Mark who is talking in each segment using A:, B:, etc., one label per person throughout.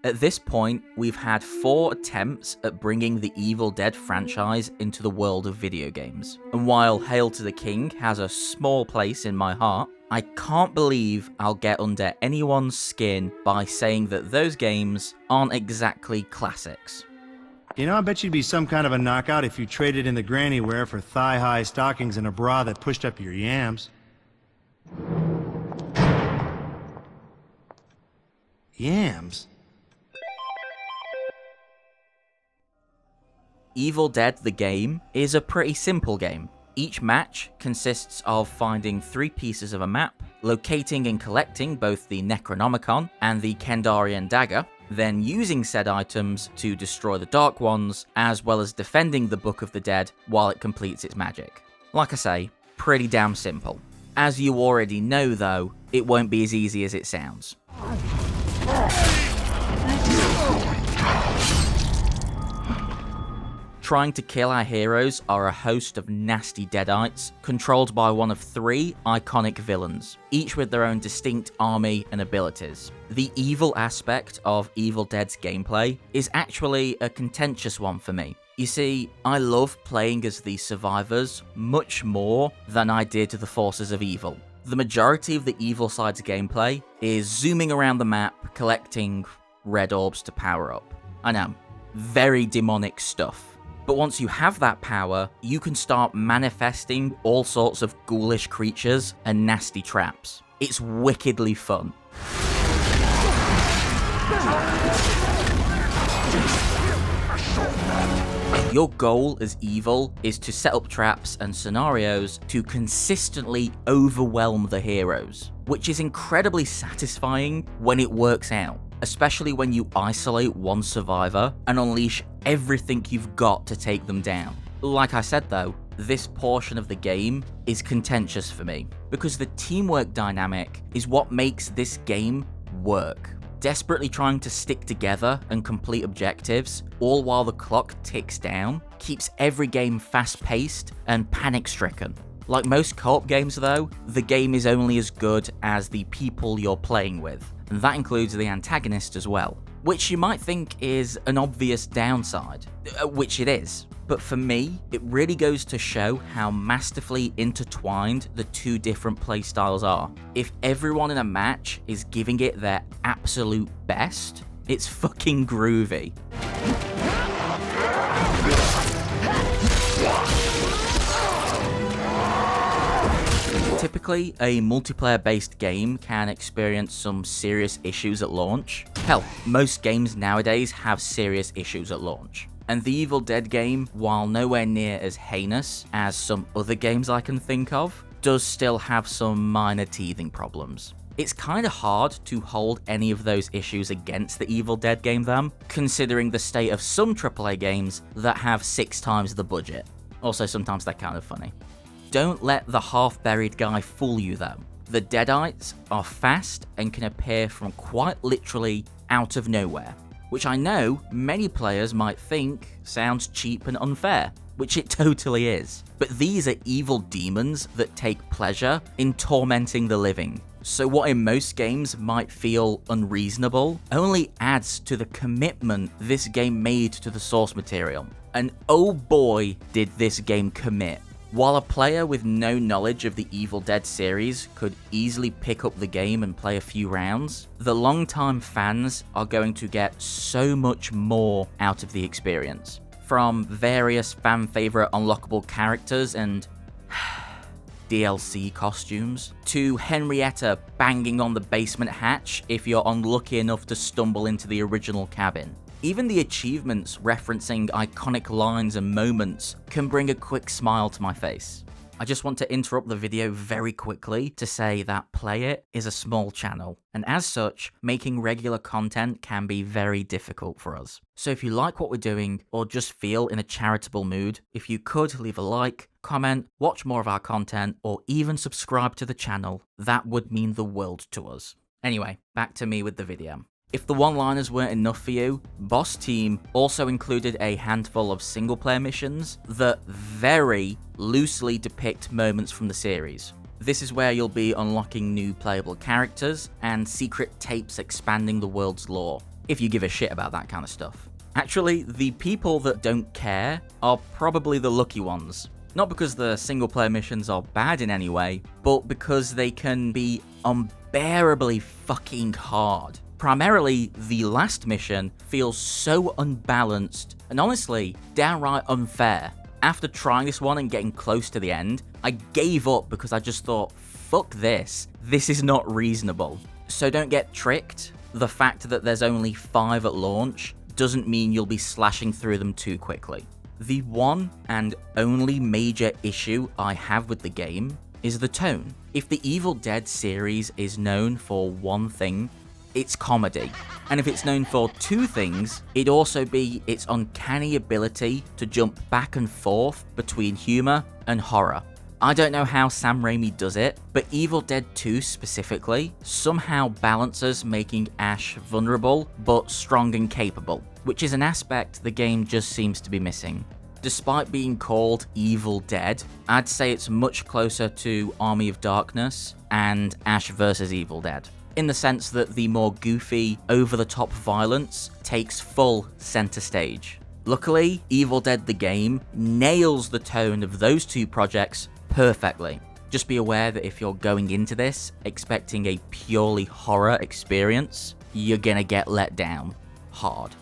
A: At this point, we've had 4 attempts at bringing the Evil Dead franchise into the world of video games. And while Hail to the King has a small place in my heart, I can't believe I'll get under anyone's skin by saying that those games aren't exactly classics.
B: You know, I bet you'd be some kind of a knockout if you traded in the granny wear for thigh-high stockings and a bra that pushed up your yams. Yams?
A: Evil Dead the game is a pretty simple game. Each match consists of finding 3 pieces of a map, locating and collecting both the Necronomicon and the Kandarian dagger, then using said items to destroy the Dark Ones, as well as defending the Book of the Dead while it completes its magic. Like I say, pretty damn simple. As you already know though, it won't be as easy as it sounds. Trying to kill our heroes are a host of nasty deadites, controlled by one of 3 iconic villains, each with their own distinct army and abilities. The evil aspect of Evil Dead's gameplay is actually a contentious one for me. You see, I love playing as the survivors much more than I did the forces of evil. The majority of the evil side's gameplay is zooming around the map, collecting red orbs to power up. I know, very demonic stuff. But once you have that power, you can start manifesting all sorts of ghoulish creatures and nasty traps. It's wickedly fun. Your goal as evil is to set up traps and scenarios to consistently overwhelm the heroes, which is incredibly satisfying when it works out, especially when you isolate one survivor and unleash everything you've got to take them down. Like I said though, this portion of the game is contentious for me, because the teamwork dynamic is what makes this game work. Desperately trying to stick together and complete objectives, all while the clock ticks down, keeps every game fast-paced and panic-stricken. Like most co-op games though, the game is only as good as the people you're playing with, and that includes the antagonist as well. Which you might think is an obvious downside, which it is. But for me, it really goes to show how masterfully intertwined the 2 different playstyles are. If everyone in a match is giving it their absolute best, it's fucking groovy. Typically, a multiplayer-based game can experience some serious issues at launch. Hell, most games nowadays have serious issues at launch. And the Evil Dead game, while nowhere near as heinous as some other games I can think of, does still have some minor teething problems. It's kinda hard to hold any of those issues against the Evil Dead game though, considering the state of some AAA games that have 6 times the budget. Also, sometimes they're kind of funny. Don't let the half-buried guy fool you though. The Deadites are fast and can appear from quite literally out of nowhere, which I know many players might think sounds cheap and unfair, which it totally is. But these are evil demons that take pleasure in tormenting the living. So what in most games might feel unreasonable only adds to the commitment this game made to the source material. And oh boy, did this game commit. While a player with no knowledge of the Evil Dead series could easily pick up the game and play a few rounds, the long-time fans are going to get so much more out of the experience. From various fan-favorite unlockable characters and DLC costumes, to Henrietta banging on the basement hatch if you're unlucky enough to stumble into the original cabin. Even the achievements referencing iconic lines and moments can bring a quick smile to my face. I just want to interrupt the video very quickly to say that Play It is a small channel, and as such, making regular content can be very difficult for us. So if you like what we're doing, or just feel in a charitable mood, if you could leave a like, comment, watch more of our content, or even subscribe to the channel, that would mean the world to us. Anyway, back to me with the video. If the one-liners weren't enough for you, Boss Team also included a handful of single-player missions that very loosely depict moments from the series. This is where you'll be unlocking new playable characters and secret tapes expanding the world's lore. if you give a shit about that kind of stuff. Actually, the people that don't care are probably the lucky ones. Not because the single player missions are bad in any way, but because they can be unbearably fucking hard. Primarily, the last mission feels so unbalanced and honestly, downright unfair. After trying this one and getting close to the end, I gave up because I just thought, fuck this. This is not reasonable. So don't get tricked. The fact that there's only 5 at launch doesn't mean you'll be slashing through them too quickly. The one and only major issue I have with the game is the tone. If the Evil Dead series is known for one thing, it's comedy. And if it's known for 2 things, it'd also be its uncanny ability to jump back and forth between humor and horror. I don't know how Sam Raimi does it, but Evil Dead 2 specifically somehow balances making Ash vulnerable but strong and capable, which is an aspect the game just seems to be missing. Despite being called Evil Dead, I'd say it's much closer to Army of Darkness and Ash vs. Evil Dead, in the sense that the more goofy, over-the-top violence takes full center stage. Luckily, Evil Dead the game nails the tone of those 2 projects perfectly. Just be aware that if you're going into this expecting a purely horror experience, you're gonna get let down hard.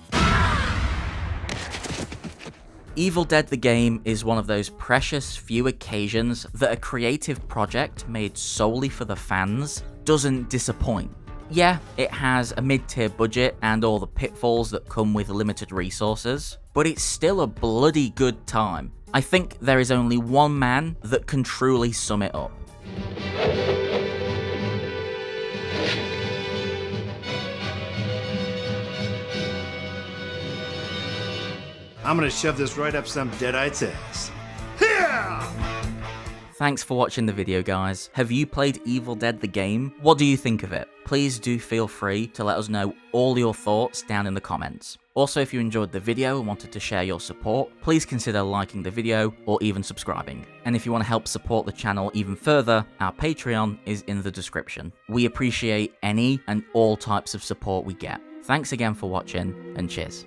A: Evil Dead the game is one of those precious few occasions that a creative project made solely for the fans doesn't disappoint. Yeah, it has a mid-tier budget and all the pitfalls that come with limited resources, but it's still a bloody good time. I think there is only one man that can truly sum it up.
B: I'm gonna shove this right up some deadite's ass. Yeah!
A: Thanks for watching the video, guys. Have you played Evil Dead the game? What do you think of it? Please do feel free to let us know all your thoughts down in the comments. Also, if you enjoyed the video and wanted to share your support, please consider liking the video or even subscribing. And if you want to help support the channel even further, our Patreon is in the description. We appreciate any and all types of support we get. Thanks again for watching, and cheers.